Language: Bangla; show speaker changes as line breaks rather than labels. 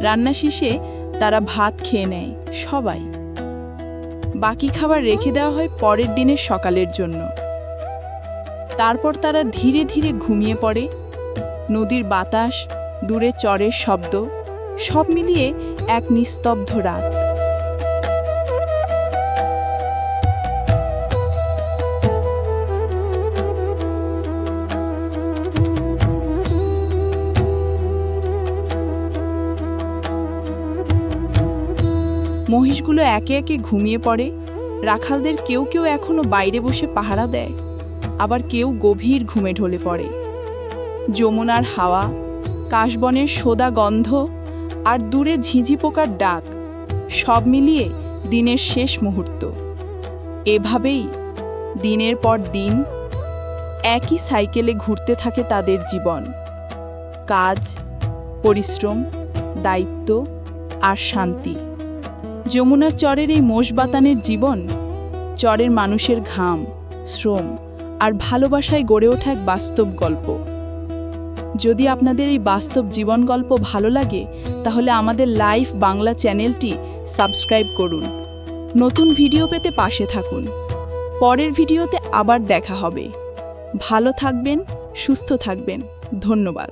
রান্না শেষে তারা ভাত খেয়ে নেয় সবাই। বাকি খাবার রেখে দেওয়া হয় পরের দিনের সকালের জন্য। তারপর তারা ধীরে ধীরে ঘুমিয়ে পড়ে। নদীর বাতাস, দূরে চরের শব্দ, সব মিলিয়ে এক নিস্তব্ধ রাত। মহিষগুলো একে একে ঘুমিয়ে পড়ে। রাখালদের কেউ কেউ এখনো বাইরে বসে পাহারা দেয়, আবার কেউ গভীর ঘুমে ঢলে পড়ে। যমুনার হাওয়া, কাশবনের সোদা গন্ধ আর দূরে ঝিঁঝি পোকার ডাক, সব মিলিয়ে দিনের শেষ মুহূর্ত। এভাবেই দিনের পর দিন একই সাইকেলে ঘুরতে থাকে তাদের জীবন। কাজ, পরিশ্রম, দায়িত্ব আর শান্তি। যমুনার চরের এই মোষবাতানের জীবন, চরের মানুষের ঘাম, শ্রম আর ভালোবাসায় গড়ে ওঠা এক বাস্তব গল্প। যদি আপনাদের এই বাস্তব জীবন গল্প ভালো লাগে, তাহলে আমাদের লাইফ বাংলা চ্যানেলটি সাবস্ক্রাইব করুন। নতুন ভিডিও পেতে পাশে থাকুন। পরের ভিডিওতে আবার দেখা হবে। ভালো থাকবেন, সুস্থ থাকবেন। ধন্যবাদ।